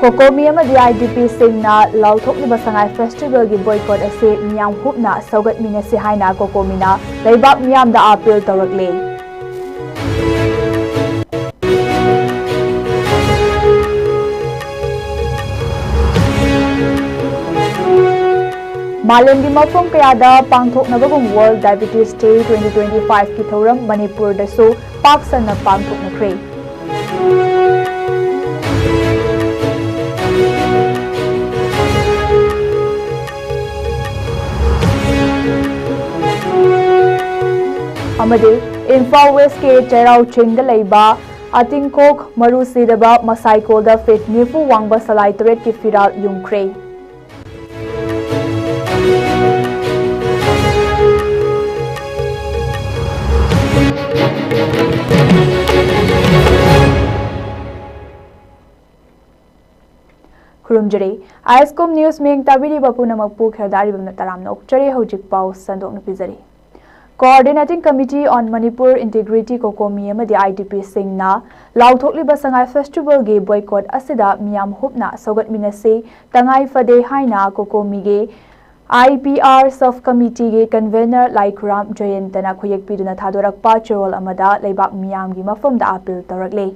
COCOMI amadi IDP singna lauthokliba sangai festival gi boycott ase miyam hupna saugat minase haina COCOMI na leibak miyam da appeal tawrakle. Malemgi mafum kayada pangthoknabagum World Diabetes Day 2025 ki thoram Manipur da so paksanna pangthoknakre. amade imphal west ke cherau chingda leiba atingkok maru sidaba masaiko da fit nifu wangba salai tret ki firal yungkre khurumjare ISCOM news meng tabiri bapuna makpu kherdari bamna taram nok chare hojik pau sandok na pizari Coordinating Committee on Manipur Integrity COCOMI amadi IDP singna lauthokliba sangai festival ge boycott asida miyam hupna saugat minase tangai fade haina COCOMI ge IPR sub committee ge convener Laikram Jayantana khoyek piduna thadorakpa cherol amada leibak miyam gi mafam da appeal tarakle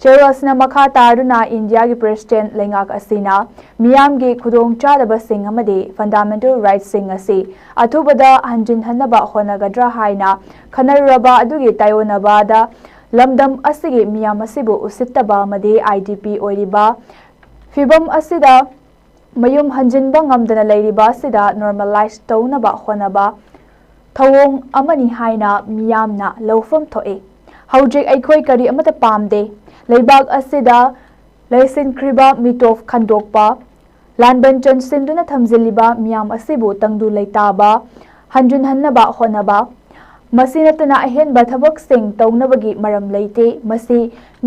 Cherosna makha taruna India ki President Lengak asina miyam ge khudong chadaba sing amade fundamental rights sing ase athubada hanjin hanaba honagadra haina khanaraba adugi tayonaba da lamdam asige miyam asibu usittaba amade IDP oiriba fibam asida mayum hanjinba ngamdana leiriba asida normalize taunaba honaba thawong amani haina miyamna lawfam thoe haujik aikoi kari amata pamde leibak asida leisin kriba mitof khandokpa lanban chansin duna thamjiliba miyam asibu tangdu leitaba hanjun hannaba honaba masinatana ahenba thabak sing tawnabagi maram leite masi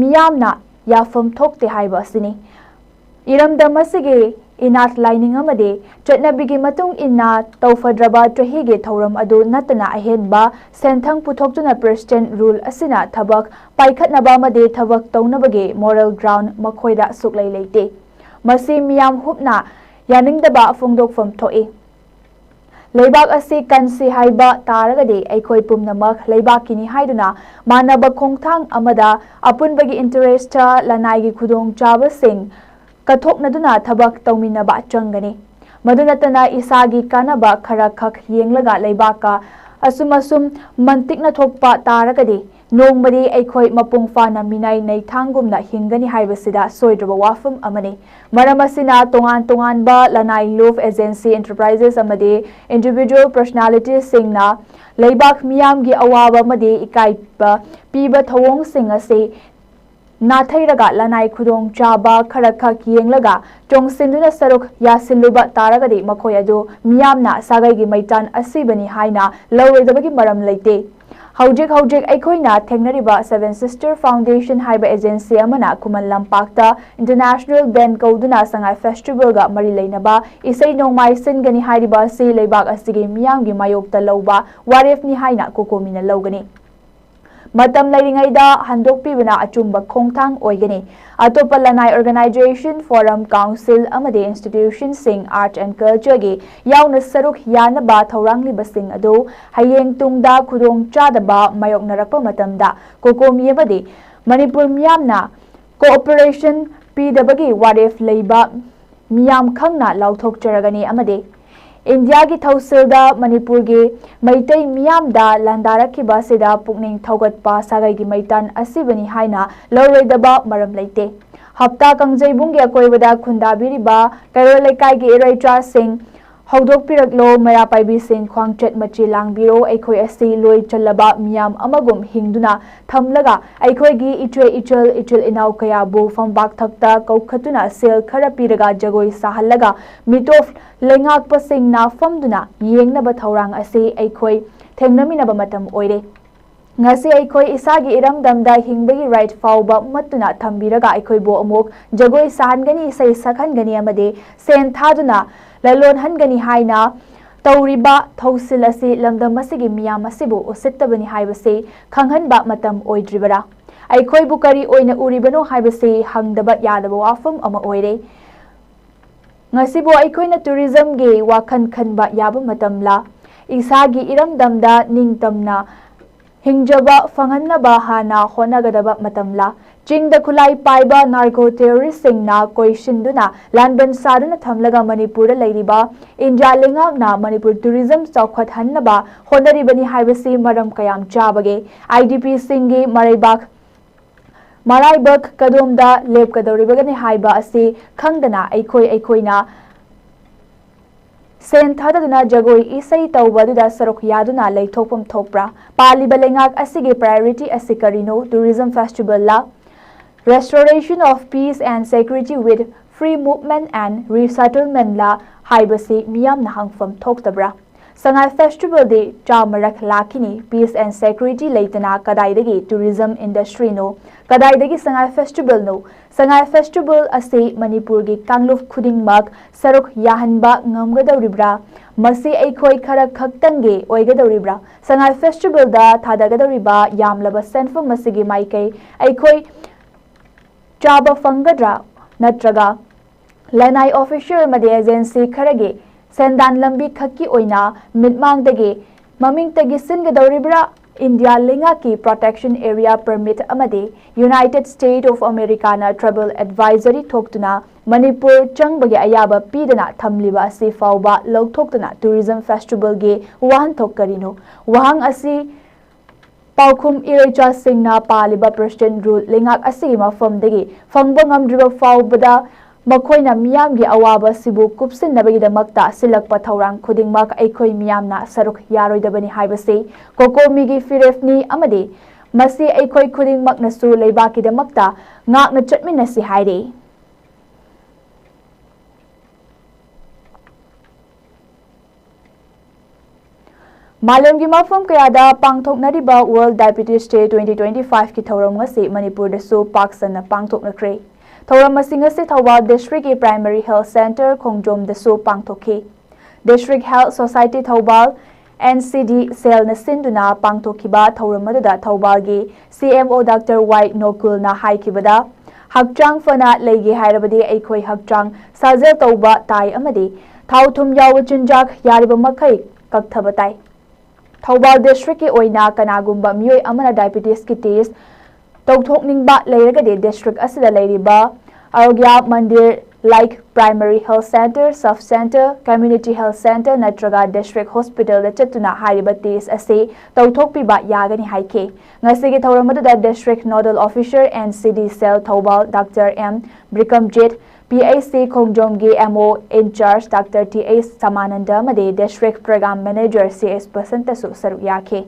miyamna yafam thokte haiba asini iramda masige inat lining amade chatnabigi matung inna tawfadraba trahige thoram adu natana ahenba senthang puthokjuna president rule asina thabak paikhatnaba amade thabak tawnabage moral ground makhoida suklai leite masi miyam hupna yaningdaba phongdokfam thoi leibak asi kansi haiba taragade aikoi pumnamak leibakini haiduna manaba khongthang amada apunbagi interest lanai gi khudong chaba sing kathoknaduna thabak tawminaba changani madunatana isagi kanaba khara khak yenglaga leibaka asumasum mantikna thokpa taragadi nongmadi aikhoi mapung fana minai nei thangumna hingani haibasida soidraba wafum amani maramasina tongan tongan ba lanai love agency enterprises amade individual personalities singna leibak miyam gi awaba amade ikai piba thawong sing ase Nathairaga lanai khudong chaba kharaka yenglaga chongsinuna saruk yasilluba taragadi makhoi adu miyamna sagai gi maitan asibani haina lawredabagi maram leite hojik aikoina thengnariba Seven Sister Foundation haiba agency amana kuman lampakta international band kauduna sangai festival ga mari leinaba isai nongmai singani hairiba si leibak asigi miyam gi mayokta lawba waref ni haina COCOMI na lawgani matam lairingaida handokpibana achumba khongthang oigani atopa lanai organization forum council amade institution sing art and culture ge yauna saruk yanaba thorangli basing ado hayeng tungda khudong chadaba mayoknarakpa matamda COCOMI amade Manipur miyamna cooperation pidabagi waref leiba miyam khangna lauthok charagani amade India ki thausilda Manipur ge maitai miyamda landarakhiba sida pukning thaugatpa sagai gi maitan asibani haina lawredaba maram leite hapta kangjaibung ge akoibada khundabiriba kairo lekai ge raitra sing hodok piraklo maya paibi sing khwangchet machi langbiro aikhoi asi loi chalaba miyam amagum hingduna thamlaga aikhoi gi ichil inau kaya bu fambak thakta kaukhatuna sel khara piraga jagoi sahallaga mitof lengak pasing na famduna yengnaba thaurang asi aikhoi thengnaminaba matam oire ngasi aikhoi isagi iramdamda hingbagi right fauba matuna thambiraga aikhoi bo amok jagoi sahangani sai sakhangani amade sen thaduna lalon hangani haina tawriba thausil asi lamdam asigi miyam asibu usittabani haibase khanghanba matam oidribara ꯑꯩꯈꯣꯏꯕꯨ ꯀꯔꯤ ꯑꯣꯏꯅ ꯎꯔꯤꯕꯅꯣ ꯍꯥꯏꯕꯁꯤ ꯍꯪꯗꯕ ꯌꯥꯗꯕ ꯋꯥꯐꯝ ꯑꯃ ꯑꯣꯏꯔꯦ꯫ ꯉꯁꯤꯕꯨ ꯑꯩꯈꯣꯏꯅ ꯇꯨꯔꯤꯖꯝꯒꯤ ꯋꯥꯈꯜ ꯈꯟꯕ ꯌꯥꯕ ꯃꯇꯝꯂ? ꯏꯁꯥꯒꯤ ꯏꯔꯝꯗꯝꯗ ꯅꯤꯡꯇꯝꯅ ꯍꯤꯡꯖꯕ ꯐꯪꯍꯟꯅꯕ ꯍꯥꯟꯅ ꯍꯣꯠꯅꯒꯗꯕ ꯃꯇꯝꯂ? ꯆꯤꯡꯗ ꯈꯨꯠꯂꯥꯏ ꯄꯥꯏꯕ ꯅꯥꯔꯀꯣ ꯇꯦꯔꯣꯔꯤꯁꯁꯤꯡꯅ ꯀꯣꯏꯁꯤꯟꯗꯨꯅ ꯂꯥꯟꯕꯟ ꯁꯥꯗꯨꯅ ꯊꯝꯂꯒ ꯃꯅꯤꯄꯨꯔꯗ ꯂꯩꯔꯤꯕ ꯏꯟꯗꯤꯌꯥ ꯂꯩꯉꯥꯛꯅ ꯃꯅꯤꯄꯨꯔ ꯇꯨꯔꯤꯖꯝ ꯆꯥꯎꯈꯠꯍꯟꯅꯕ ꯍꯣꯠꯅꯔꯤꯕꯅꯤ ꯍꯥꯏꯕꯁꯤ ꯃꯔꯝ ꯀꯌꯥꯝ ꯆꯥꯕꯒꯦ? IDPꯁꯤꯡꯒꯤ ꯃꯔꯥꯏꯕꯛ ꯀꯗꯣꯝꯗ ꯂꯦꯞꯀꯗꯧꯔꯤꯕꯒꯦ ꯍꯥꯏꯕ ꯑꯁꯤ ꯈꯪꯗꯅ ꯑꯩꯈꯣꯏꯅ ꯁꯦꯟ ꯊꯥꯗꯗꯨꯅ ꯖꯒꯣꯏ ꯏꯁꯩ ꯇꯧꯕꯗꯨꯗ ꯁꯔꯨꯛ ꯌꯥꯗꯨꯅ ꯂꯩꯊꯣꯛꯐꯝ ꯊꯣꯛꯄ꯭ꯔꯥ? ꯄꯥꯜꯂꯤꯕ ꯂꯩꯉꯥꯛ ꯑꯁꯤꯒꯤ ꯄ꯭ꯔꯥꯏꯑꯣꯔꯤꯇꯤ ꯑꯁꯤ ꯀꯔꯤꯅꯣ? Tourism ꯐꯦꯁꯇꯤꯚꯦꯜꯂ? Restoration of peace and security with free movement and resettlement la haibasi miyamna hangfam thoktabra? Sangai festival de chamarak lakini peace and security leitana kadaidagi tourism industry no kadaidagi sangai festival no sangai festival ase Manipur gi kangluf khudingmak saruk yahanba ngamgadawribra masi aikhoi khara khaktange oigadawribra sangai festival da thadagadawriba yamlaba senfam masigi maikai aikhoi चाबा फंगद्रा नत्रगा लनाई officer मदे agency खरगे सेंदान लंबी खक्की ओइना मिटमांगदगे ममिंगतगी सिनगदौरिब्रा इंडिया लिंगा की प्रोटेक्शन एरिया परमिट अमदे यूनाइटेड स्टेट ऑफ अमेरिका ना ट्रैवल एडवाइजरी थोक्तुना मणिपुर चंगबगे अयाबा पीदना थमलिबा असि फावबा लौथोक्तुना टूरिज्म फेस्टिवल गे वाहन थोकरिनो वाहंग असि पाउखुम इरेचा सिंगना पालिबा प्रेसिडेंट रूल लिंगाक असि मफमदगी फंगबा ngamdriba फावबदा मखोइना मियामगी अवाबा सिबु कुपसिनबगीदमक्ता सिलकपा थौरांग खुदिंगमक अइखोइ मियामना सरुक यारोइदबनी हाइबसे कोकोमीगी फिरेफनी अमदे मसी अइखोइ खुदिंगमकनसु लेबाकीदमक्ता ngakna चटमिनसी हाइरे। मालमगी मफम कयादा पांगथोकनरिबा वर्ल्ड डायबिटीज डे 2025 की थौरम ngasi मणिपुर दसु पाक्सना पांगथोकनख्रे थौरम मसिंग से थौबाल डिस्ट्रिक्ट की प्राइमरी हेल्थ सेंटर खोंगजोम दसु पांगथोखे district health society Thoubal NCD cell नसिंदुना पांगथोखिबा थौरम मदुदा थौबालगी CMO डॉक्टर वाई नोकुलना हाइकिबदा हकचांग फना लेगे हाइरबदी अइखोइ हकचांग साजेल तौबा ताई अमदी थाउथुम याव चिंजाक यारिबा मखै कक्थबताई थौबाल डिस्ट्रिक्ट की ओइना कनागुम्बा मियोय अमना डायबिटीज की टेस्ट तौथोकनिंगबा लेरगदे डिस्ट्रिक्ट असिदा लेरिबा Arogya Mandir like primary health centre sub centre community health centre नत्रगा डिस्ट्रिक्ट हॉस्पिटल चतुना हारिबा टेस्ट असे तौथोकपिबा यागनी हाइके ngasi gi thauramada district nodal officer NCD cell Thoubal doctor M ब्रिकमजेट PAC खोंगजोमगी MO incharge doctor TS Samananda मदे डिस्ट्रिक्ट प्रोग्राम मैनेजर CS बसंतसु सरुक याखे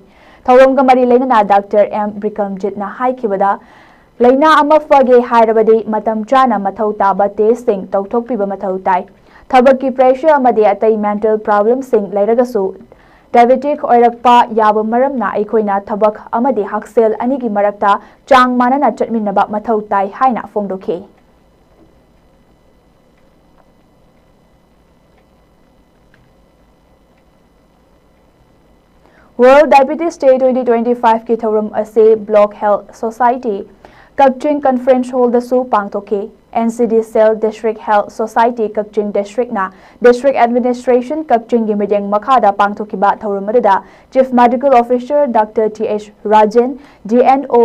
थौरमगा मरी लेना डॉक्टर M ब्रिकमजेटना हाइखिबदा लेना अमा फगे हाइरबदे मतम चाना मथौ ताबा टेस्टिंग तौथोकपिबा मथौ ताई थबकी प्रेशर अमदे अतै मेंटल प्रॉब्लम सिंग लेरगसु डायबिटिक ओइरक्पा याबा मरमना अइखोइना थबक अमदे हक्सेल अनिगी मरक्ता चांग मानना चटमिनबा मथौ ताई हाइना फोंदोखे। वर्ल्ड डायबिटीज डे 2025 की थौरम असे block health society Kakching conference hall दसु पांगथोखे NCD cell district health society Kakching district ना डिस्ट्रिक्ट एडमिनिस्ट्रेशन कक्चिंग की मीटिंग मखादा पांगथोखिबा थौरम मदुदा chief medical officer doctor TH Rajan DNO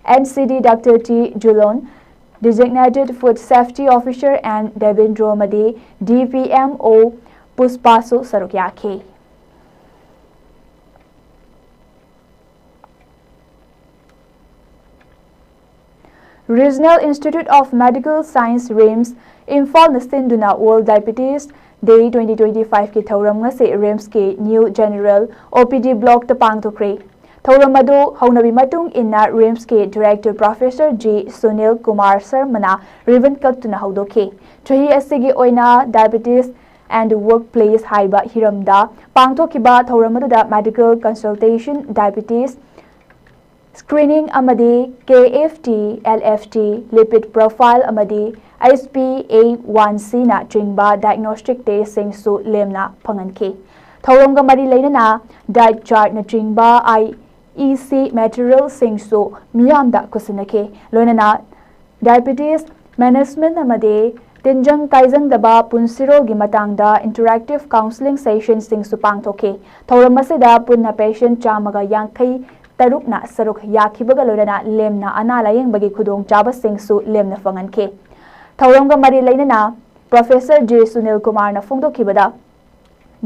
NCD doctor T Julon designated food safety officer and Devendra Madi DPMO पुष्पासु सरुक्याखे। Regional Institute of Medical Science RIMS imphal nasinduna World Diabetes Day 2025 की थौरम ngase RIMS के New General OPD block ta pangthokre थौरम adu हौनबी matung inna RIMS के Director Professor G Sunil Kumar Sharmana ribbon kaktuna haudoke chahi asigi oina diabetes and workplace haiba hiramda pangthokiba थौरम adu medical consultation diabetes screening amadi KFT LFT lipid profile amadi HbA1c na chingba diagnostic test sing su lemna phanganke thauramga mari leinana diet chart na chingba EC material singsu miyamda kusinake loinana diabetes management amade Tinjang Kaizang daba punsiro gi matangda interactive counseling session singsu pangthoke thauramasida punna patient chamaga yankai tarukna saruk yakhibaga loinana lemna ana layeng bagi khudong chaba singsu lemna fanganke thauramga mari lainana Professor J Sunil Kumar na phongdokhibada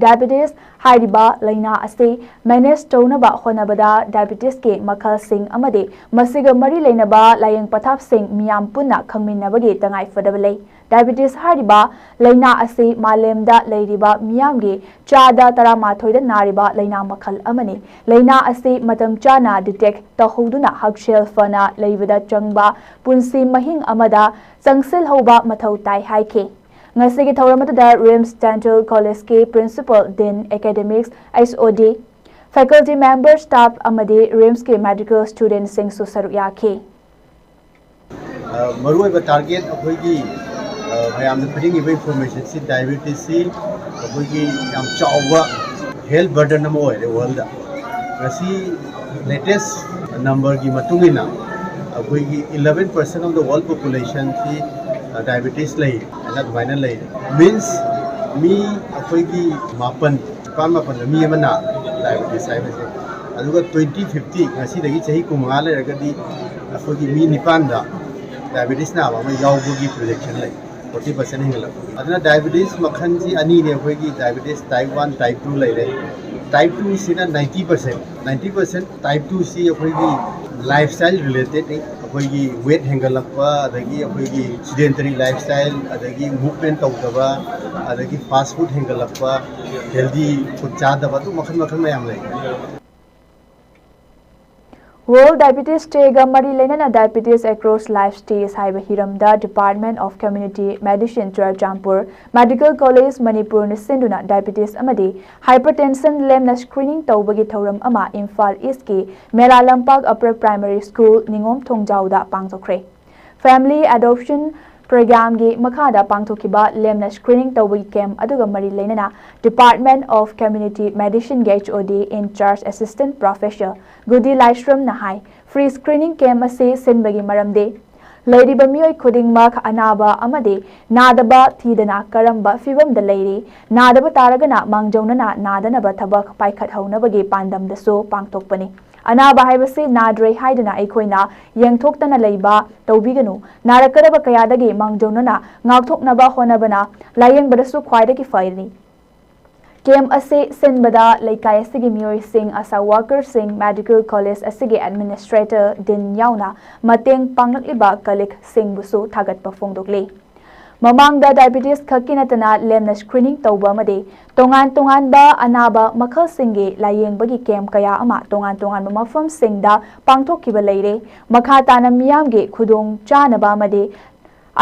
diabetes hariba laina ase manage townaba honabada diabetes ke makhal sing amade masiga mari lainaba layeng pathap sing miyam punna khangminnabagi tangai fadabalai diabetes hariba laina ase malemda leiriba miyamge chada taramathoi da nariba laina makhal amani laina ase matam chana detect tahoduna hakshel fana leibada changba punsi mahing amada changsil hoba mathau tai haike Ngasigi thauramata RIMS Dental College ke Principal Dean Academics SOD Faculty Member Staff amadi RIMS ke Medical Students sing su saruk yake maroi ba target akoigi mayam putting information si diabetes si akoigi yam chawwa health burden na mo the world ngasi latest number gi matungina akoigi 11% of the world population si diabetes lay and advaina lay means me akoigi mapan mi amana diabetes ai base aduga 2050 ngasi dagi chahi kumanga le ragadi akoigi mi nipan da diabetes na ba yawbugi projection lay 40% hingala aduna diabetes makhan ji ani ne akoigi diabetes type 1 type 2 lay re type 2 sina 90% type 2 si akoigi lifestyle related akoigi weight hengalakpa adagi akoigi sedentary lifestyle adagi movement tawdaba adagi fast food hengalakpa healthy food chadaba tu makhan mayam lay World Diabetes Day ga mari lainana diabetes across life stages haiba hiramda Department of Community Medicine Churachampur Medical College Manipur na sinduna diabetes amadi hypertension lemna screening tawbagi thauram ama Imphal East ke Mela Lampak Upper Primary School Ningom Thongjauda pangthokre Family Adoption Program gi makhada pangthokiba lemna screening tawbagi camp aduga mari lainana Department of Community Medicine HOD in charge Assistant Professor Gudi Laishram na hai free screening camp ase sinbagi maramde leiriba miyoi khudingmak anaba amade nadaba thidana karamba fibam da leiri nadaba taragana mangjaunana nadanaba thabak paikhat haunabagi pandam da so pangthokpani anaba haibase nadre haidana aikoina yengthoktana leiba tawbiganu narakadaba kayadagi mangjaunana ngakthoknaba honabana layengbadasu khwaidagi fairi Kem ase sinbada laikai asigi miyoi sing asa worker sing medical college asigi administrator din yauna mateng panglakliba kalik sing busu thagat pa phongdokle mamangda diabetes khakinatana lemna screening tawba made tongan ba anaba makhal singge layengbagi kem kaya ama tongan mafam singda pangthokkiba leire makha tana miyamge khudong chanaba made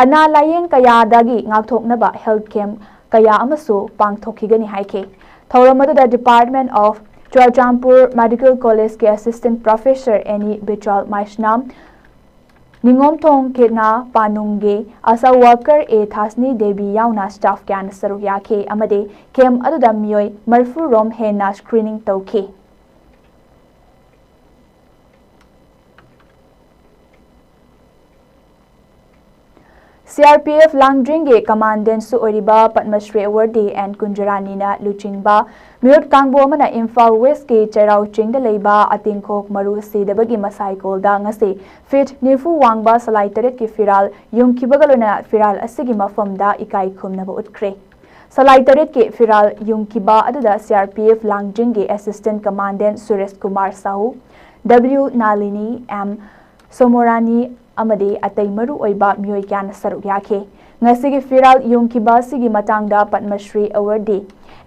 ana layeng kaya dagi ngakthoknaba health camp kaya amasu pangthokigani haike thauramadu the Department of Churachampur Medical College ke Assistant Professor Any Bichal Maisnam Ningom Thong Ketna Panungge asa worker a Thasni Devi yauna staff kyan saru yake amade kem aduda miyoi marfu rom hena screening tawke CRPF Langdringe Commandant Su Oriba Padma Shri Awardee and Kunjarani na Luchingba Mute Kangbo mana Imphal West ke Cherau Chingda Leiba Atingkok Maru Sidabagi Masai Kolda ngase Fit Nifu Wangba Salai Taret ki Firal Yung Kibagalona Firal Asigi Mafamda Ikai Kumnaba Utkre Salai Taret ke Firal Yung Kiba aduda CRPF Langdringe Assistant Commandant Suresh Kumar Sahu W Nalini M Somorani amade atai maru oiba miyoi kyan saruk yake ngasigi firal yungkiba sigi matangda Padma Shri Awardee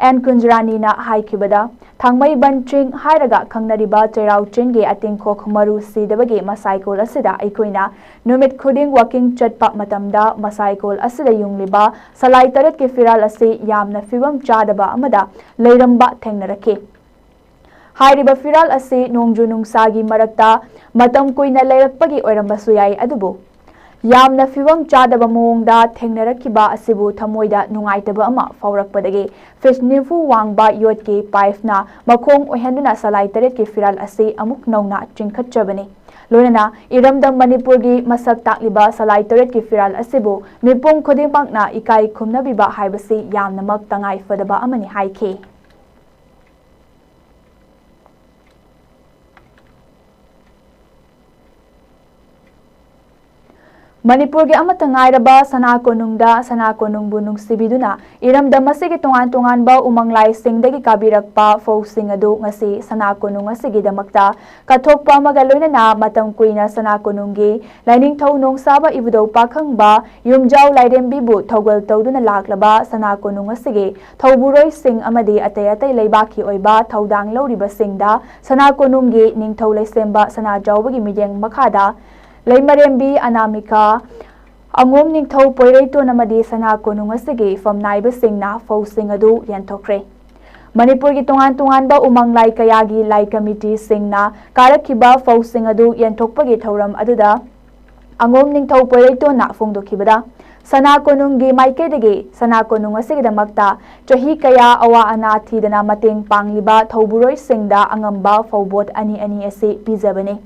and Kunjarani na haikibada thangmai banching hairaga khangnariba cherau chingge atingkhok maru sidabage masaikol asida aikoina numit khuding walking chatpa matamda masaikol asida yungliba salai taret ke firal ase yamna fibam chadaba amada leiramba thengnarake Hairiba firal ase nongju nungsagi marakta matam kuina leirakpagi oirambasu yai adubu यामना फिवम चादबा मोंगदा थेंगनरखिबा असिबु थमोइदा नुंगाइतबा अमा फावरकपदगे fish निफु वांगबा योटके पाइफना मखोंग ओहेंदुना सलाई तरेट के फिराल असे अमुक नौना चिंखतचबने लोनना इरमदम मणिपुर की मसक ताकलिबा सलाई तरेट की फिराल असिबु मिपुंग खुदिंगपाकना इकाई खुमनबिबा हाइबसी यामनमक तंगाई फदबा अमनि हाइखे मणिपुर के अमतंगाइरबा सना कोनुंगबु नुंगसिबिदुना इरमदम असिगे तोंगान तोंगानबा उमंगलाई सिंगदगी काबिरकपा फौसिंग अदु ngasi सना कोनुंग असिगे दमक्ता कथोकपा मगा लोइनना मतम कुइना सना कोनुंगी लाइनिंग थौ नोंगसाबा इबुदौ पाखंगबा युमजाउ लाइरेंबिबु थौगल तौदुना लाक्लबा सना कोनुंग असिगे थौबुरोइ सिंग अमदि अतै अतै लैबाकी ओइबा थौदांग लौरिबा सिंगदा सना कोनुंगी निंगथौ लैसेंबा सना जाउबगी मिजेंग मखादा लैमरेंबी अनामिका अंगोम निंगथौ पोइरैतो नमदि सना कोनुंग असिगे फमनाइबा सिंगना फौसिंग अदु यंथोख्रे मणिपुर की तोंगान तोंगानबा उमंग लाई कयागी लाई कमिटी सिंगना कारखिबा फौसिंग अदु यंथोकपगी थौरम अदुदा अंगोम निंगथौ पोइरैतो ना फोंदोखिबदा सना कोनुंगी माइकेदगे सना कोनुंग असिगदमक्ता चही कया अवा अना थीदना मतेंग पांगलिबा थौबुरोइ सिंगदा अंगंबा फौबोट अनि अनि असे पिजबने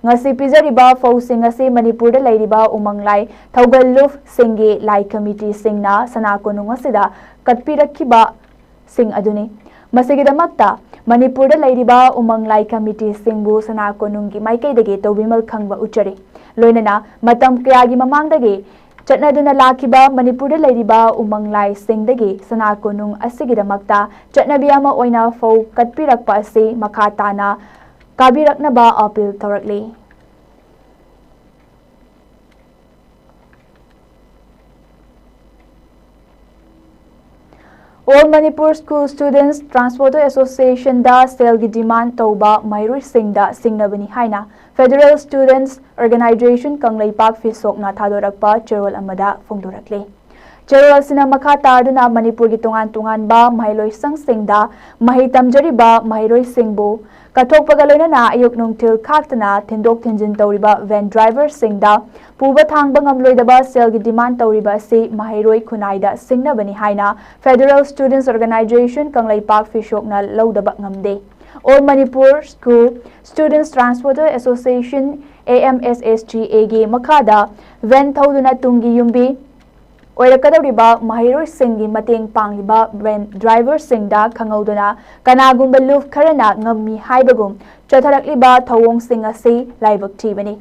ngasi pizariba fausinga se manipur da lairiba umanglai thaugaluf singe lai committee singna sana konunga sida katpirakhiba sing aduni masigi damakta manipur da lairiba umanglai committee singbu sana konungi maikai dage tobimal khangba uchari loinana matam kayagi mamangdage चटनादुना लाखिबा Manipur da lairiba umanglai singdagi sana konung asigi damakta चटनाबी ama oina fau katpirakpa ase makha tana काबिरकनबा appeal तौरकले All Manipur School Students Transport Association da sel gi demand tauba mairui singda singnabani haina Federal Students Organization Kanglai Park Fisokna thadorakpa cherol amada phongdorakle cherol sina makha tarduna Manipur gi tongan ba mailoi sang singda mahi tamjariba mairoi singbo kathok pagaloina ayuk nungtil khaktana thindok thinjin tawriba van driver singda puba thangba ngamloidaba sel gi demand tawriba se mahairoi khunaida singnabani haina Federal Students Organization Kanglai Park Fishokna lodaba ngamde All Manipur School Students Transporter Association AMSSGA gi makhada van thauduna tungi yumbi ओरकदौरिबा माहिरोइ सिंगी मतेंग पांगलिबा van driver सिंगदा खंगौदना कनागुंबा लुफ खरना ngami हाइबगुम चथरकलिबा थौवोंग सिंग असे लाइबक थीबनी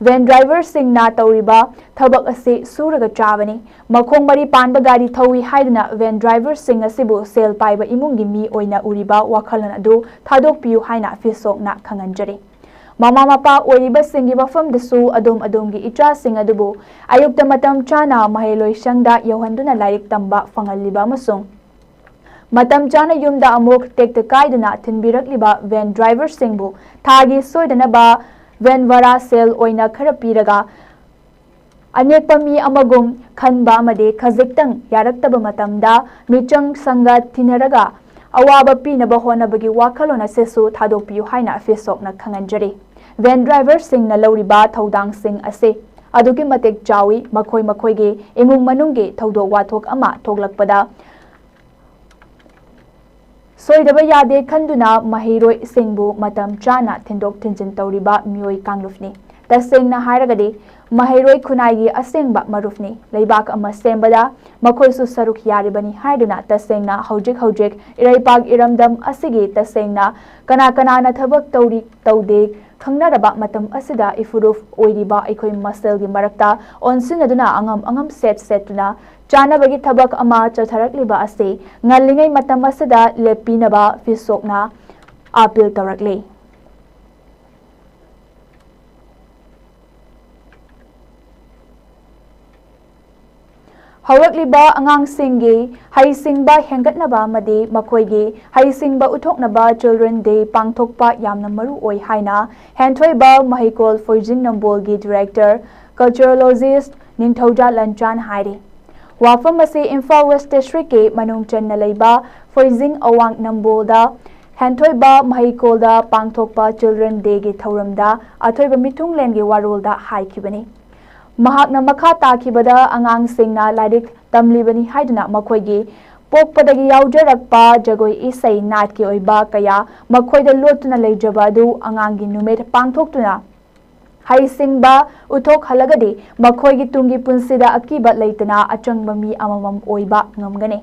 वैन ड्राइवर सिंगना तौरिबा थबक असे सूरगा चाबनी मखोंग मरी पानबा गाड़ी थौई हाइदना वैन ड्राइवर सिंग असिबु सेल पाइबा इमुंगी मी ओइना उरिबा वाखलन अदु थादोकपियु हाइना फिसोकना खंगनजरे Mama mapa oiriba singi wafam desu adom adongi icha sing adubu ayukta matam chana maheloi sangda yohanduna lairik tamba fangalliba amasung matam chana yumda amok tekta kaiduna thinbirakliba van driver singbu thagi soidanaba van vara sel oina khara piraga anyekpa mi amagum khanba amade khajiktang yaraktaba matamda michang sanga thinaraga awaba pinaba honabagi wakhalona sesu thadokpiyu haina fesokna khanganjari van driver sing na loriba thodang sing ase adugi matek chawi makhoi makhoi ge imung manungge thodo wathok ama thoglakpada soidaba yade khanduna mahiroi singbu matam chana thindok thinjin tawriba mioi kanglufni tasengna hairagade mahiroi khunai asengba marufni leibak ama sembada makhoi su saruk yaribani haiduna tasengna hojik iraipak iramdam asigi tasengna kana kana na thabak tawri tawde खंगनारबा मतम असिदा इफुरुफ ओइरिबा अखोइ मसलगी मरक्ता ओनसिनदुना angam setuna चानबगी थबक अमा चथरकलिबा असे ngalingay matam asida lepinaba fisokna appeal tawrakle हौरकलिबा अंगांगसिंगी हाइसिंगबा हेंगतनबा मदे मखोइगी हाइसिंगबा उथोकनबा children day पांगथोकपा यामना मरु ओइ हाइना हेंथोइबा महिकोल फोइजिंग नंबोलगी director कल्चरलोजिस्ट निंथौजा लंचान हाइरे वाफम असे Imphal waste district के मनुंग चन्ना लेबा फोइजिंग अवांग नंबोलदा हेंथोइबा महिकोलदा पांगथोकपा children day गी थौरमदा अथोइबा मिथुंगलेनगी वारोलदा हाइखिबनी mahakna makha takhibada angangsingna lairik tamlibani haiduna makhoigi pokpadagi yaujarakpa jagoi isai nat ki oiba kaya makhoida lotuna leijaba adu angangi numet pangthoktuna haisingba uthok halagadi makhoigi tungi punsida akiba leitana achangba mi amamam oiba ngamgane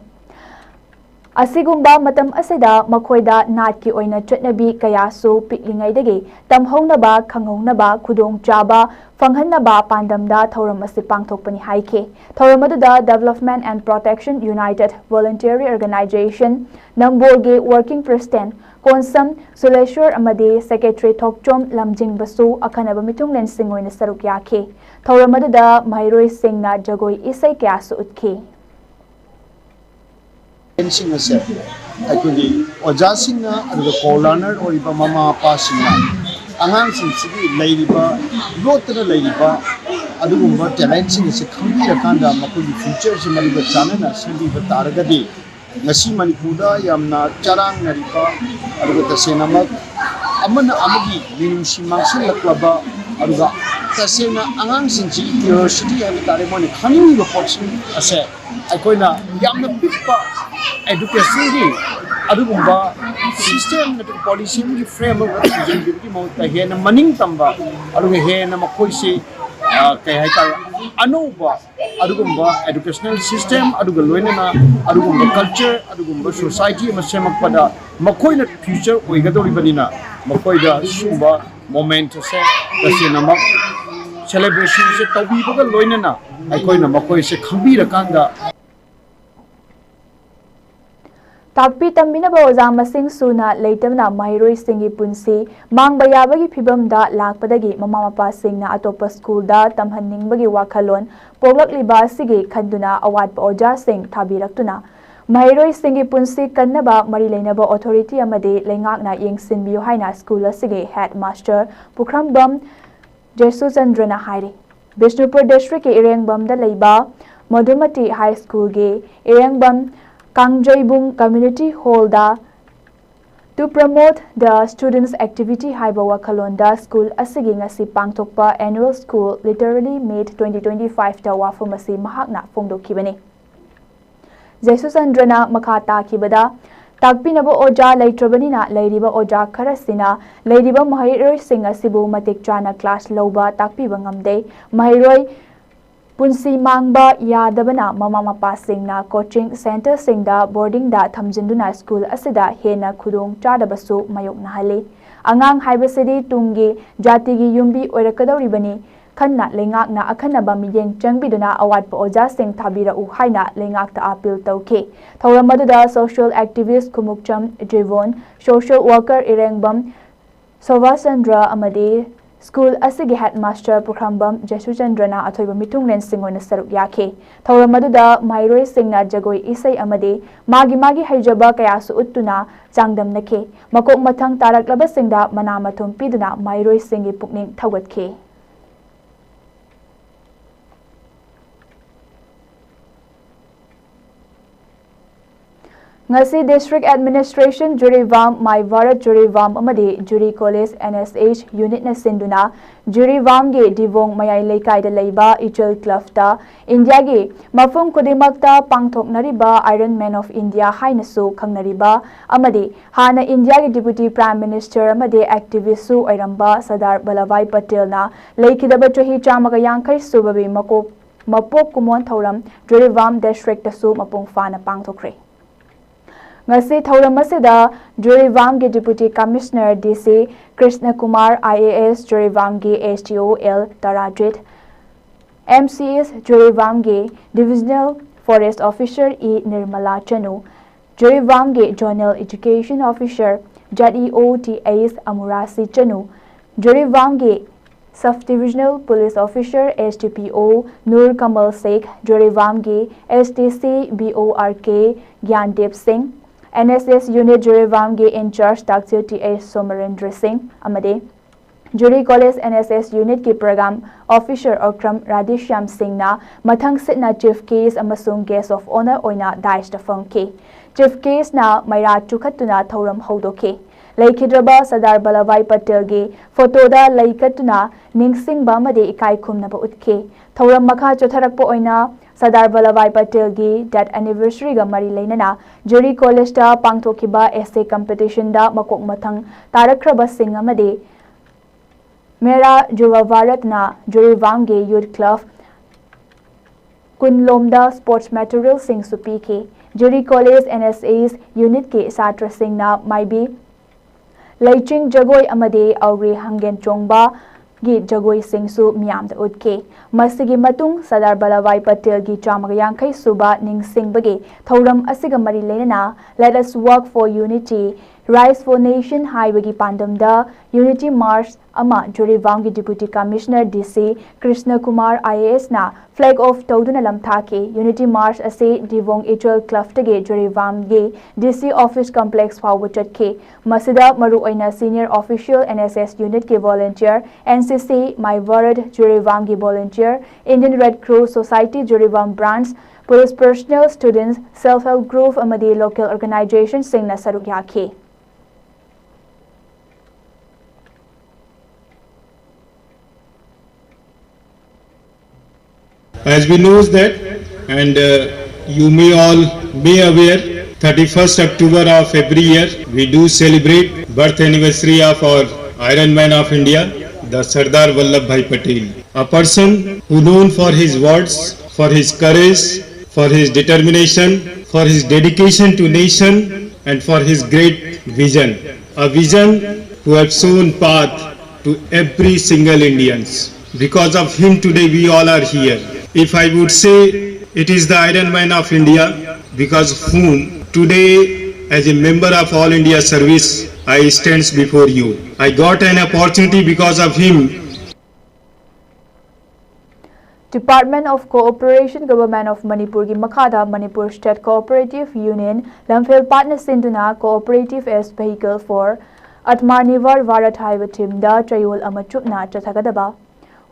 asigumba matam asida makhoida nat ki oina chatnabi kaya su piklingaidagi tamhongnaba khangongnaba khudong chaba fanghanaba pandamda thoram asi pangthokpani haike thoram aduda Development and Protection United Voluntary Organization Nambolge Working President Konsam Suleshwar amadi Secretary Thokchom Lamjing basu akhanaba mitunglen singoina saruk yake thoram aduda mairoi singna jagoi isai kya su utke Fencing ase akhodi oja singna aduga co-learner oiba mama apa singna angang sing sigi leiriba lotna leiriba adugumba talent sing se khambira kanda makodi future se maliba chanana sendi bataragadi ngasi manipurda yamna charang nariba aduga tasenamak amana amagi minumsi mangsin laklaba aduga tasena angang sing ji curiosity habitare mone khani ba portion ase akoina yamna pipa education di adugumba system na policy ni framework di mo ta hena maning tamba aduga hena makoi se kai hai ta anuba adugumba educational system aduga loina na adugumba culture adugumba society ma semak pada makoi na future oigadori banina makoi da sumba moment se tasena mak celebration se tawi baga loina na akoina makoi se khambira kanga Takpi tambinaba oja masing suna leitamna mahiroi singi punsi mangba yabagi phibamda lakpadagi mama mapa singna atopa school da tamhanningbagi wakhalon poglakliba sigi khanduna awatpa oja sing thabiraktuna mahiroi singi punsi kannaba mari leinaba authority amade leingakna yengsinbiyo haina school asigi headmaster Pukhrambam Jesu Chandrana hairi Bishnupur district ke Irengbam da leiba Madhumati High School ge Irengbam Kangjaibung Community Hall da to promote the students activity haiba wakhalonda school asigi ngasi pangthokpa annual school literally made 2025 ta wafamasi mahakna phongdokhibani Jesu Chandrana makhata khibada takpinaba oja leitrabanina leiriba oja kharasina leiriba mahiroi sing asibu matik chana class loba takpiba ngamde mahiroi punsi mangba yadabana mama mapa singna coaching center singda boarding da thamjinduna school asida hena khudong chadabasu mayok nahale angang haibasidi tungi jatigi yumbi oirakadoribani khanna lengakna akhanaba miyeng changbiduna awatpa oja sing thabira u haina lengakta appeal tawke thoramadda social activist kumukcham Jivon social worker Irengbam Sovasandra amade School asigi headmaster Pukhrambam Jesu Chandrana athoiba mitunglen singoina saruk yake thoramadda mairoi singna jagoi isai amade magi haijaba kayasu uttuna changdamnake makok mathang taraklaba singda manamathum piduna mairoi singi pukning thaugatke ngasi district administration jurivam mai varat jurivam amadi juri college NSH unit na sinduna jurivam ge divong mayai leikai da leiba ichel club ta india ge mafum kudimakta pangthoknariba Iron Man of India hainasu khangnariba amadi hana india ge deputy prime minister amadi activist su oiramba Sardar Vallabhbhai Patel na leikidaba chahi chamaga yankai subabi mapok kumon thoram jurivam district su mapung fana pangthokre ngasi thoram asida Jurivam ge deputy commissioner DC Krishna Kumar IAS Jurivam ge STOL Tarajit MCS Jurivam ge divisional forest officer E Nirmala Chanu Jurivam ge journal education officer JEOTAS Amurasi Chanu Jurivam ge sub-divisional police officer STPO Nur Kamal Sheikh Jurivam ge STC BORK Gyandeep Singh NSS unit Jurivam ge in charge Dr. T.S. Somarendra Singh amade Juri college NSS unit ki program officer Okram Radhishyam Singh na mathang sitna chief case amasung guest of honor oina dais da fangke chief case na maira chukhatuna thoram hodoke Laikhidraba Sardar Vallabhbhai Patel gi photoda laikatuna ningsingba amadi ikai khumnaba utke. Thauram makha chotharakpa oina Sardar Vallabhbhai Patel gi death anniversary ga mari leinana Jury College da pangthokiba essay competition da makok mathang tarakraba sing amadi Mera Juva Bharatna Jurivamge Youth Club Kunlomda sports material sing supike Jury College NSA's unit ke satra sing na maibi Laiching Jagoi amade auri hangen chongba gi jagoi sing su miyam da utke masigi matung Sardar Vallabhbhai Patel gi chamaga yankai suba ning sing bagi thauram asiga mari leinana let us work for unity Rise for Nation Highway Pandamda Unity March ama Jurivamgi Deputy Commissioner DC Krishna Kumar IAS na flag off Toduna Lamthake Unity March ase Divong Itual Cluftage Jurivamgi DC Office Complex Fawchatke Masida Maru Oina Senior Official NSS Unit ke Volunteer NCC My Word Jurivamgi Volunteer Indian Red Cross Society Jurivam Branch Police Personnel Students Self-Help Group amadi local organizations sing na saruk yake As we know that, and you may all be aware, 31st October of every year, we do celebrate birth anniversary of our Iron Man of India, the Sardar Vallabhbhai Patel. A person who known for his words, for his courage, for his determination, for his dedication to nation, and for his great vision. A vision who have shown path to every single Indians. Because of him today we all are here. If I would say it is the Iron Man of India, because of whom today as a member of All India Service I stands before you. I got an opportunity because of him. Department of Cooperation Government of Manipur gi makhada Manipur State Cooperative Union Lamphel Partner Sinduna Cooperative as Vehicle for Atmanirbhar Bharat Highway Team da Trayol amachupna chathagadaba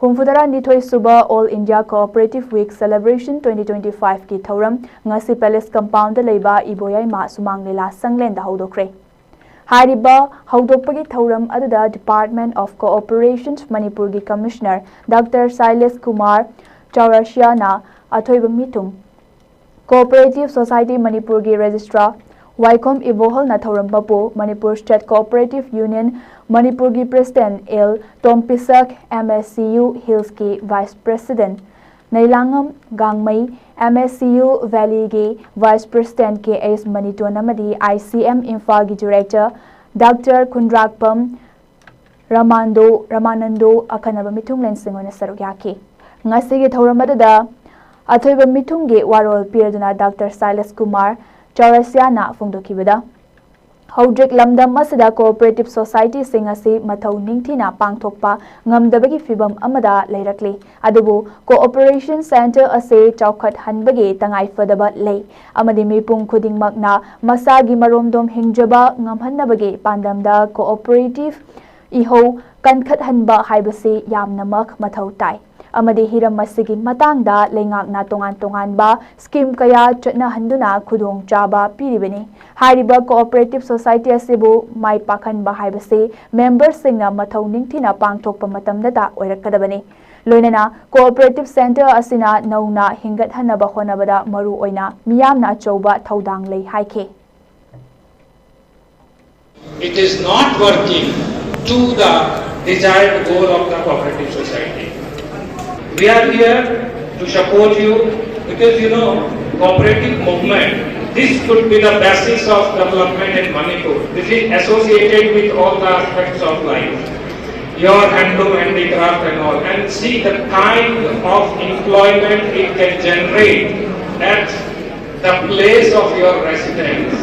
Humfudara Nithoi Suba All India Cooperative Week Celebration 2025 ki thauram ngasi Palace Compound da leiba Iboyai Ma Sumang Lela Sanglen da haudokre. Hariba haudokpagi thauram aduda Department of Cooperation Manipur gi Commissioner Dr. Silas Kumar Chaurashia na athoiba mitum Cooperative Society Manipur gi Registrar ISCOM Ivohol na thauram bapo Manipur State Cooperative Union Manipur gi President L. Tompisak MSCU Hills ki Vice President Nailangam Gangmai MSCU Valley gi Vice President KS Maniton amadi ICM Imphal gi Director Dr. Kundrakpam Ramanando akanaba mitung lensing ona sarugyaki ngasi gi thauram adada athoiba mitung gi warol pirduna Dr. Silas Kumar Chaurasya na fungdokibada Haudrik lamdam asida cooperative society sing asi mathau ningthina pangthokpa ngamdabagi fibam amada leirakli adubu cooperation center ase chaukhat hanbagi tangai fadaba lei amadi mipung khudingmakna masagi maromdom hingjaba ngamhannabagi pandamda cooperative iho kankhat hanba haibasi yamnamak mathau tai amadi hiram masigi matangda leingak na tongan ba scheme kaya chatna handuna khudong chaba piribani hariba cooperative society asibu mai pakhan ba haibase members singna mathau ningthina pangthokpa matamda da oirakadabani loinana cooperative center asina nauna hingat hanaba honabada maru oina miyamna chauba thaudang lei haike It is not working to the desired goal of the cooperative society. We are here to support you because cooperative movement, this could be the basis of development in Manipur. This is associated with all the aspects of life, your handloom, handicraft and all. And see the kind of employment it can generate at the place of your residence.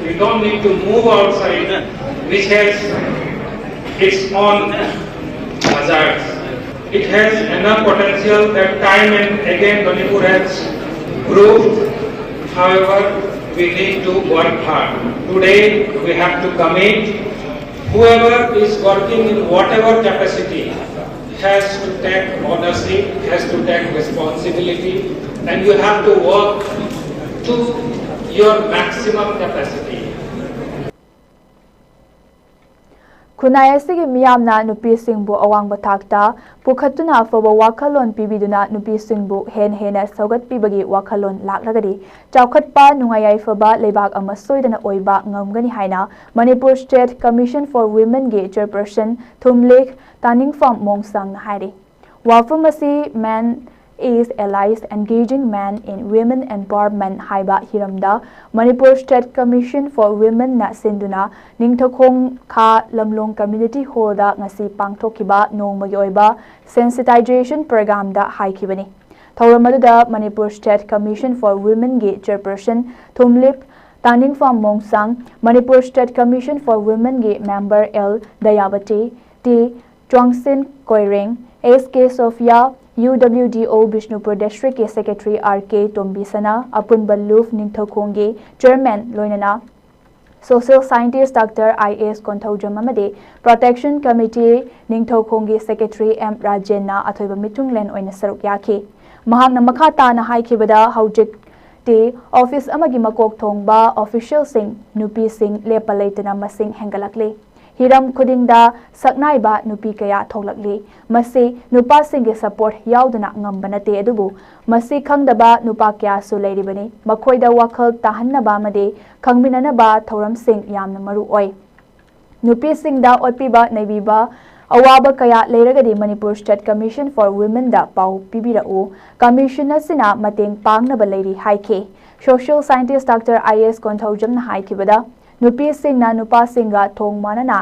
You don't need to move outside, which has its own hazards. It has enough potential that time and again Manipur has proved. However, we need to work hard. Today, we have to commit. Whoever is working in whatever capacity has to take ownership, has to take responsibility, and you have to work to your maximum capacity. खुनाई असिगी मियामना नुपीसिंगबु अवांगबा थाकता पुखतुना अफबा वाखलोन पीबीदुना नुपीसिंगबु हेन सौगतपीबगी वाखलोन लाक्लगदी चौखटपा नुंगायाइफबा लेबाक अमा सोइदना ओइबा ngamgani haina Manipur State Commission for Women ge chairperson Thumlek Taningfam Mongsang hairi wafum asi man is allies engaging men in women empowerment haiba hiramda Manipur State Commission for Women na sinduna ningthokong kha lamlong community hall da ngasi pangthokiba nongmagi oiba sensitization program da haikibani thauramada Manipur State Commission for Women ge chairperson Thumlip Taningfam Mongsang Manipur State Commission for Women ge member L Dayabati T Chwangsin Koireng SK Sophia UWDO Bishnupur District ke Secretary RK Tombisana Apun Balluf Ningthokongge Chairman Loinana Social Scientist Dr. IS Konthojam amade Protection Committee Ningthokongge Secretary M Rajenna athoiba mitunglen oina saruk yakhi mahakna makha tana haikibada haujik te office amagi makok thongba official sing nupi sing lepalaitana masing hengalakle hiram khudingda saknaiba nupi kaya thoglakli masi nupa singge support yauduna ngambanate adubu masi khangdaba nupa kya su leiribani makhoida wakhal tahannaba made khangminanaba thoram sing yamna maru oi nupi singda otpiba naibiba awaba kaya leiragadi Manipur State Commission for Women da pau pibirau commissioner sina mateng pangnaba leiri haike social scientist Dr. IS Konthojam na haikibada nupi singna nupa singa thong manana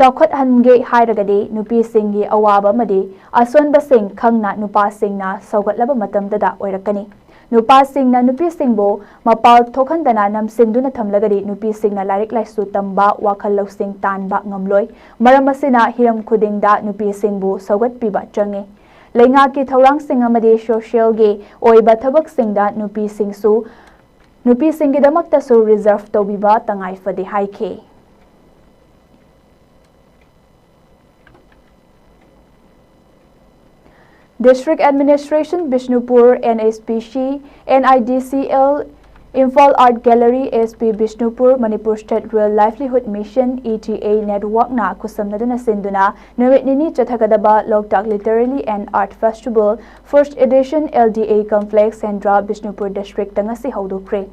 chaukhot hange hairagadi nupi singi awaba madi asonba sing khangna nupa singna saugatlaba matamda da oirakani nupa singna nupi singbo mapal thokhandana namsinduna thamlagadi nupi singna larik laisu tamba wakhal lausing tanba ngamloi maramasina hiram khudingda nupi singbu saugat piba change leinga ki thorang sing amadi social ge oiba thabak singda nupi singsu nupi singidamakta su reserve tobiba tangai fadi haike District Administration Bishnupur NSPC NIDCL Imphal Art Gallery SP Bishnupur Manipur State Rural Livelihood Mission ETA Network na kusamnaduna sinduna nuwit nini chathagadaba Loktak Literary and Art Festival First Edition LDA Complex Centra Bishnupur District tangasi haudukre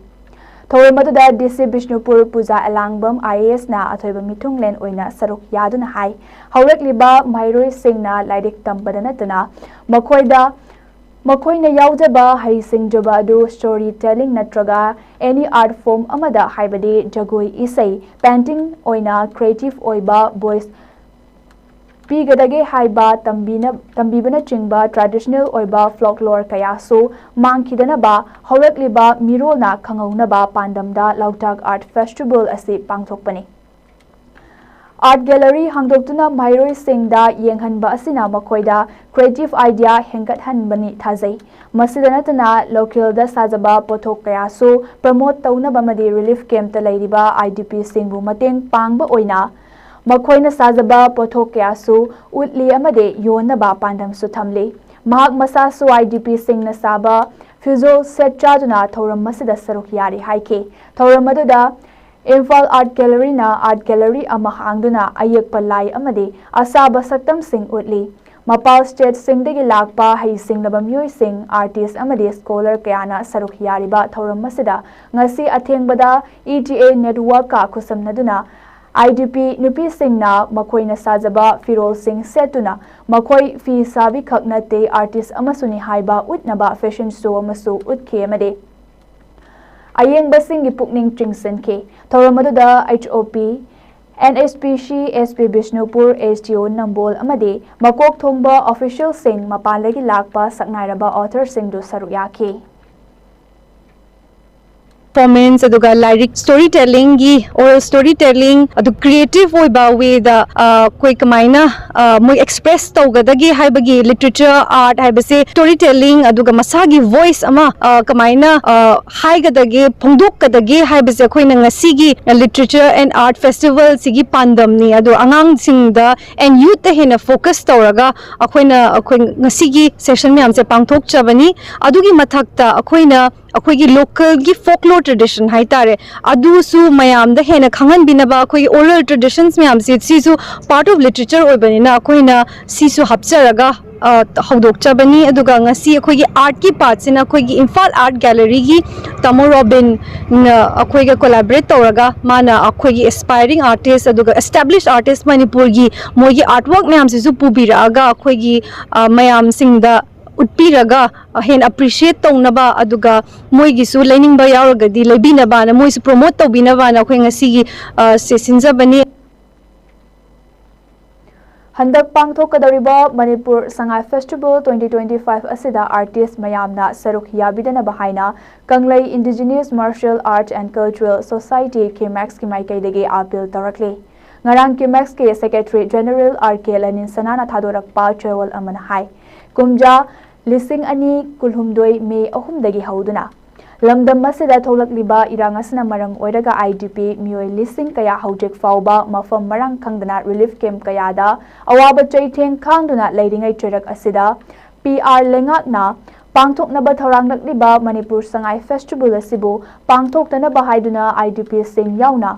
Thoramada DC Bishnupur Puja Alangbam IAS na athoiba mitunglen oina saruk yaduna hai haurekliba mairoi singna laidik tambadana tana makoina yaudaba hai singjaba adu storytelling natraga any art form amada haibade jagoi isai painting oina creative oiba voice pigadage haiba tambibana chingba traditional oiba folklore kaya so mangkhidana ba haurekliba mirolna khangauna ba pandamda Loktak Art Festival asi pangthokpani Art Gallery hangdoktuna mairoi singda yenghanba asina makoida creative idea hengathanbani thazai masidanatana local da sajaba pothok kaya so promote taunaba madi relief camp ta leiriba IDP singbu mateng pangba oina makoina sajaba pothok kaya su utli amade yonaba pandam su thamle mahak masa su IDP singna saba fuzel set chaduna thoram masida saruk yari haike thoram aduda Imphal Art Gallery na Art Gallery ama hangduna ayak palai amade asaba saktam sing utli mapal state singdagi lakpa hai singlaba myoi sing artist amade scholar kayana saruk yariba thoram masida ngasi athengbada ETA network ka kusamnaduna IDP nupi singna makoina sajaba firol sing setuna makoi fi sabi khaknate artist amasuni haiba utnaba fashion show amasu utke amade ayeng basingi pukning chingsenke thoramadu HOP NSPC SP Bishnupur STO Nambol amade makok thongba official sing mapalagi lakpa saknairaba author sing du saruk yake performance aduga lyric storytelling gi oral storytelling adu creative oiba way da koi kamaina moi express tawgadagi haibagi literature art haibase storytelling aduga masagi voice ama kamaina haigadagi phongdokgadagi haibase khoina ngasigi literature and art festival sigi pandamni adu angang singda and youth ta hena focus tawraga akhoi ngasigi session myam se pangthok chabani adugi mathakta akhoina अखोई local की folklore tradition है तारे अदुसु मयाम द हेना खंगन बिनबा अखोई ओरल ट्रेडिशंस मयाम सिसु पार्ट ऑफ लिटरेचर ओबनिना अखोइना सिसु हपचरगा हौदोकचबनी अदुगा ngasi अखोई आर्ट की पार्ट सिना अखोई इम्फाल आर्ट गैलरी की तमो रॉबिन अखोई कोलैबोरेट तौरगा माना अखोई एस्पायरिंग आर्टिस्ट अदुगा एस्टैब्लिश आर्टिस्ट मणिपुर की मोगी आर्टवर्क मयाम सिसु पुबिरागा अखोई मयाम सिंगदा उत्पीरगा हेन अप्रिशिएट तौनबा अदुगा मोइगिसु लेनिंग बा यावरगदी लेबिनबा ना मोइसु प्रमोट तौबिनबा ना अखोई ngasi की सेसिनजबनी हंदक पांगथोकदौरिबा मणिपुर संगाई फेस्टिवल 2025 असिदा आर्टिस्ट मयामना सरुक याबिदनबा हाइना Kanglei indigenous martial art and cultural society KMAX की माइकैदगे अपील तौरकले ngarang केमैक्स के सेक्रेटरी जनरल आर.के. लनिन सनाना थादोरकपा चेरवल अमन हाई कुमजा लिसिंग अनि कुलहुमदोई मे अहुमदगी हौदुना लमदम मसिदा थोलकलिबा इरांगसना मरंग ओइरगा आईडीपी मियोय लिसिंग कया हौजेक फाउबा मफम मरंग खंगदना रिलीफ कैंप कयादा अवाब चैथेंग खांगदुना लेरिंगै चरक असिदा पीआर लेंगाकना पांगथोकनबा थौरांगलकलिबा मणिपुर संगाई फेस्टिवल असिबु पांगथोकतनबा हाइदुना आईडीपी सिंग याउना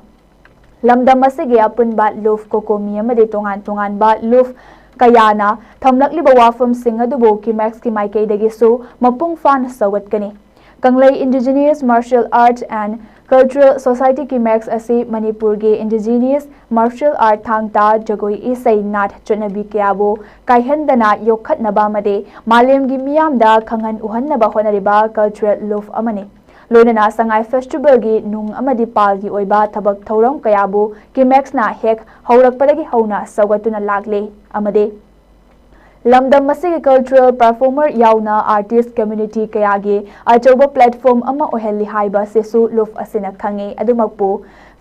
लमदम असिगे अपुनबा लूफ कोकोमी अमदे तोंगान तोंगानबा लूफ कयाना थमलकलिबा वाफम सिंग अदुबो किमैक्स की माइकैदगेसु मपुंग फान सवतकनी Kanglei indigenous martial art and cultural society KMAX असी मणिपुर के इंडिजिनियस मार्शल आर्ट थांगता जगोई इसई नाथ चुनबी कयाबो काइहंदना योखतनबा मदे मालेम की मियामदा खंगन उहन्नबा होनरिबा कल्चरल लूफ अमने लोनना संगाई फेस्टिवल की नुंग अमदि पाल की ओइबा थबक थौरम कयाबो की मैक्स ना हेक हौरकपदगी हौना सवगतुना लागले अमदे लमदम मसिगे कल्चरल परफॉर्मर याउना आर्टिस्ट कम्युनिटी कयागे अचौबा प्लेटफॉर्म अमा ओहेली हाइबा सेसु लुफ असिना खंगे अदुमकपो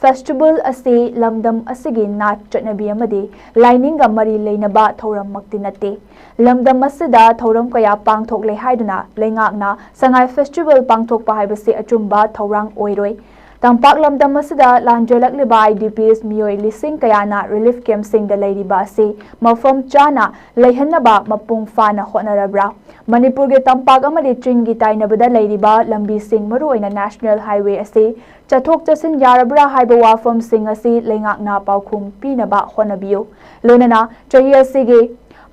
फेस्टिवल असे लमदम असिगे नाट चटनबी अमदे लाइनिंग मरी लेनबा थौरम मक्ति नते लमदम असिदा थौरम कया पांगथोकले हाइदुना लेंगाकना संगाई फेस्टिवल पांगथोकपा हाइबसे अचुम्बा थौरांग ओइरोय तंपाक लमदम असिदा लांजलकलिबा आईडीपीएस मियोय लिसिंग कयाना रिलीफ कैंप सिंग लेरिबा से मफम चाना लेहनबा मपुंग फाना होनरब्रा मणिपुर के तंपाक अमदे चिंगी ताइनबदा लेरिबा लंबी सिंग मरुओइना नेशनल हाईवे असे चथोक चसिन यारब्रा हाइबा वाफम सिंग असे लेंगाकना पाउखुम पीनबा होनबियो लोनना चही असिगे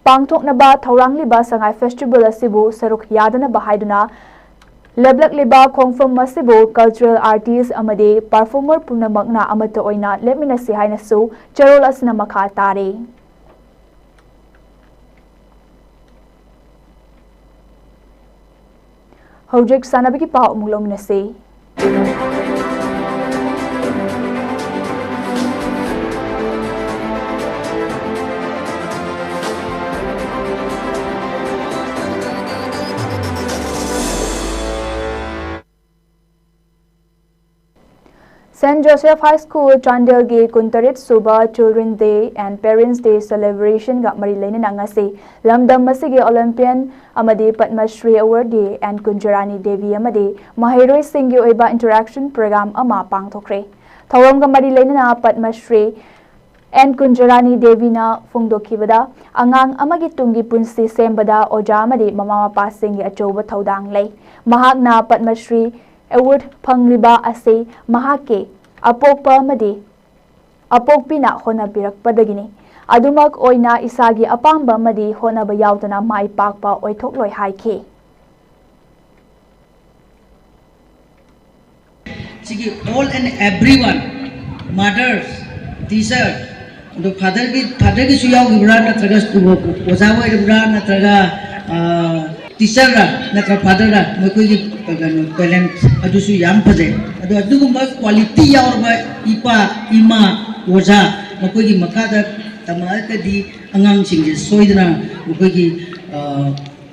पांगथोकनबा थौरांगलिबा संगाई फेस्टिवल असिबु सरुक यादनबा हाइदुना लेबलकलिबा खोंफम मसिबो कल्चरल आर्टिस्ट अमदे परफॉर्मर पुनमकना अमत ओइना लेमिनसी हाइनसु चरोल असना मखा तारे हौजेक सानबी की पाउ मुलोमिनसे saint Joseph high school Chandel के कुंतरित सुबह children day and parents day celebration का मरी लेना ngasi लमदम मसिगे ओलंपियन अमदे पद्मश्री अवार्डी एंड कुंजरानी देवी अमदे महिरोय सिंह की ओइबा इंटरैक्शन प्रोग्राम अमा पांगथोखरे थौरम का मरी लेना पद्मश्री एंड कुंजरानी देवीना फुंगदोखिबदा अंगांग अमगी तुंगी पुंसी सेंबदा ओजा अमदे ममा मपा सिंह अचौबा थौदांग लै महाकना पद्मश्री अवार्ड फंगलिबा असे महाके अपोकपा अमदे अपोकपिना होनबिरकपदगिनी अदुमक ओइना इसागी अपांबा अमदे होनबा यावतना माई पाकपा ओइथोकलोय हाइखे सिगी all and everyone mothers teacher दो फादर की सुयाव गिब्रा नत्रगा ओजाव गिब्रा नत्रगा टीचर रा नत्र फादर रा मकोई पेरेंट्स अदुसु याम फजे अदुगुम्बा क्वालिटी यावरबा इपा इमा ओजा मकोई मकादा तमाकदी अंगांग सिंगे सोइदना मकोई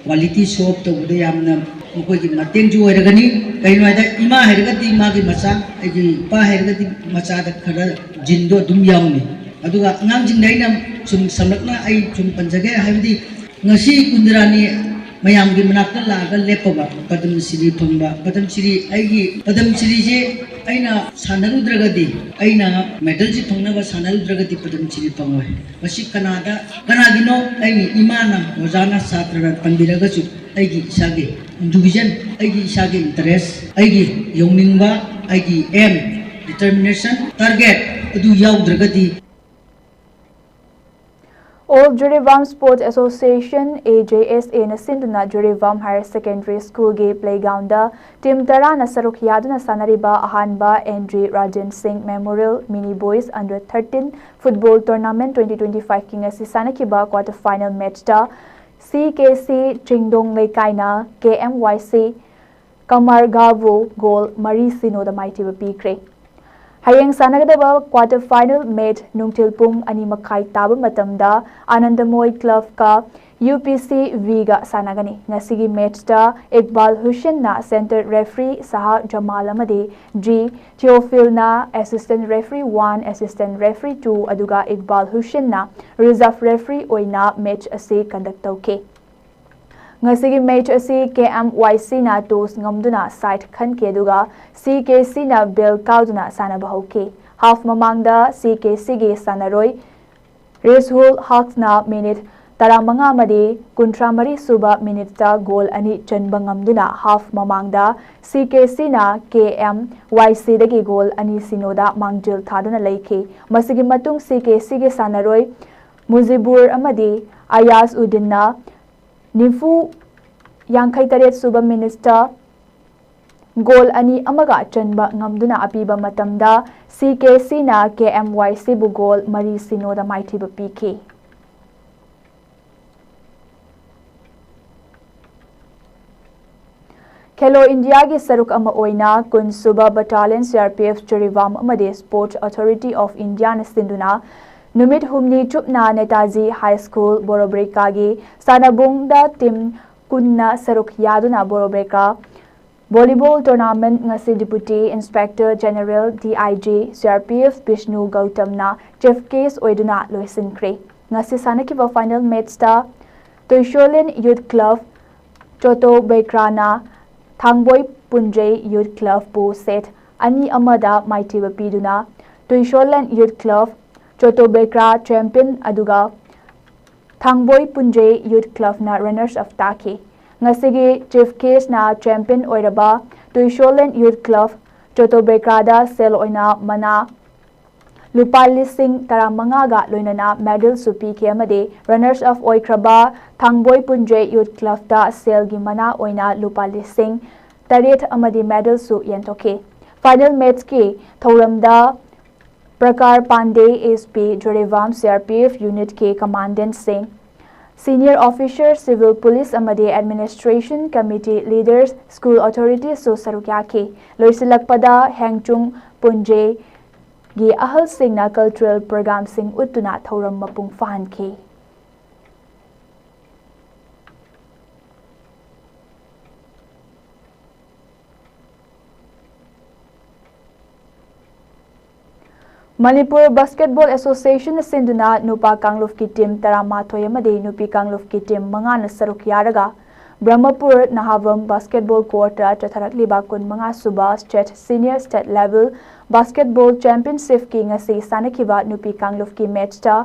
क्वालिटी शॉप तबदे यामना मकोई मतेंग जु ओइरगनी कइनवादा इमा हेरगदी इमा की मचा एगी पा हेरगदी मचा द खरा जिंदो दुम यावनी अदुगा अंगांग जिंदैना सुम समलकना आई सुम पंजगे हाइबदी ngasi kundrani mayam gi manakta laga lepaba padam siri phangba padam siri aigi padam siri je aina sanarudragadi aina medal ji phangna sanarudragadi padam siri phangwa masi kanada kanagino aini imana ojana satra pandiraga chu aigi isagi individual aigi isagi interest aigi yoningba aigi aim determination target adu yaudragadi All Jurivam Sports Association AJSA na sinduna Jurivam Higher Secondary School ge playground da team tara na saruk yaduna sanariba ahanba Andri Rajan Singh Memorial Mini Boys Under 13 Football Tournament 2025 king asi sanakiba quarter final match da CKC Chingdong Lekaina KMYC Kamar Gavu goal Mari Sino da mighty pikre Hayeng sanagadaba quarter final match nungtil pung ani makai taba matamda Anandamoy Club ka UPC Viga sanagani ngasigi match da Iqbal Hussain na center referee saha Jamal Amade G Theophil na assistant referee 1 assistant referee 2 aduga Iqbal Hussain na reserve referee oina match ase conduct tauke ngasigi match asi KMYC na toss ngamduna side khan ke duga CKC na bel kauduna sana bahauke half mamangda CKC ge sanaroi Rizhul Haq na minute taramanga madi kuntramari suba minute ta goal ani chanba ngamduna half mamangda CKC na KMYC dagi goal ani sinoda mangjil thaduna leike masigi matung CKC ge sanaroi Muzibur amadi Ayaz Uddin na Nifu Yankai Taret Suba Minister Goal Ani Amaga Chanba Ngamduna Apiba Matamda CKC na KMYC bu goal Mari Sino da Mighty ba PK Khelo India gi saruk ama oina kun suba battalion CRPF Churivam amade Sports Authority of India na sinduna Numit humni chupna Netaji High School Borobreka gi sanabung da team kunna saruk yaduna Borobreka volleyball tournament ngasi Deputy Inspector General DIG CRPF Vishnu Gautam na chief case oiduna loisin kre ngasi sanakiba final match ta Toisholin Youth Club Choto Bekrana Thangboy Punjay Youth Club bu set ani amada mighty bapiduna Toisholin Youth Club Choto Bekra champion aduga Thangboy Punjay Youth Club na runners of Taki ngasigi chief case na champion oiraba Toisholin Youth Club Choto Bekra da sel oina mana Lupalising taramanga ga loinana medal supi ke amade runners of oikraba Thangboy Punjay Youth Club da sel gi mana oina Lupalising taret amadi medal su yentoke final match ki thoramda Prakar Pandey SP Jurivam CRPF Unit K Commandant Singh Senior Officers Civil Police Amade Administration Committee Leaders School Authorities so sarukya ke loisilakpada Hengchung Punjay gi ahal sing na cultural program sing utuna thoram mapung fahan ke Manipur Basketball Association sinduna nupa kangluf ki team tarama thoyamade nupi kangluf ki team mangana saruk yaraga Brahmapur Nahavam Basketball Court chatharak liba kun manga suba state senior state level basketball championship ki ngasi sanakiba nupi kangluf ki match ta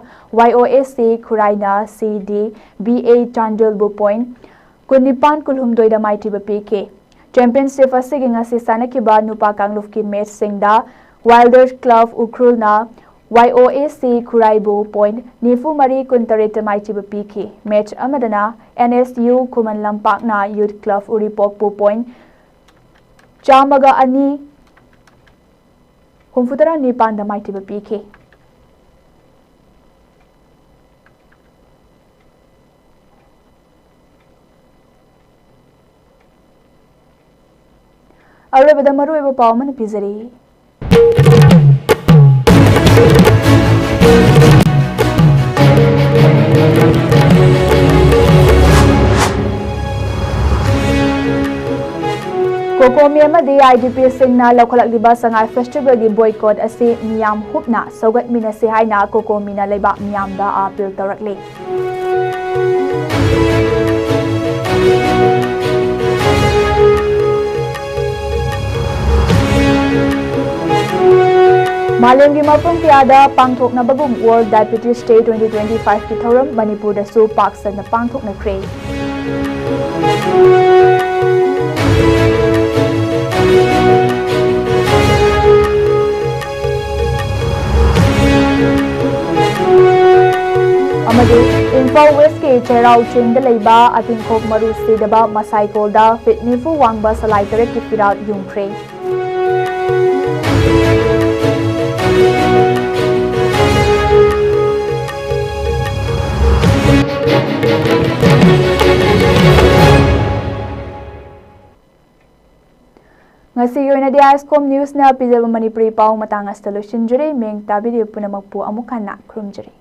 YOAC Khuraina CD BA Chandel bu point kunipan kulhumdoi da mighty ba PK championship asigi ngasi sanakiba nupa kangluf ki match singda Wilders Club Ukrul na YOAC Kuraibo point Nifu Mari Kuntarita Mighty PK match amadana NSU Kuman Lampak na Youth Club Uripokpo point Chamaga Ani Humfutara Nipan da Mighty PK Arabada Maru Eva Palman Pizari Kokomi amadi IDP singna lokalak liba sangai festival di boycott asi miyam hupna sogat minase haina kokomi na leba miyam da apil tarakle Malemgi mapung tiada pangthok na bagum World Diabetes Day 2025 ki thoram Manipur da su Park san na pangthok na kre Imphal west के चेराव चिंग लेबा अतिंखोक मरु सिदबा मसाइकोल दा fit निफु वांगबा सलाई तरक की फिराल युंख्रे ngasi yoina di ISCOM news na pizaba manipuri pau matang asta losinjure meng tabidi punamagpu amukana krumjure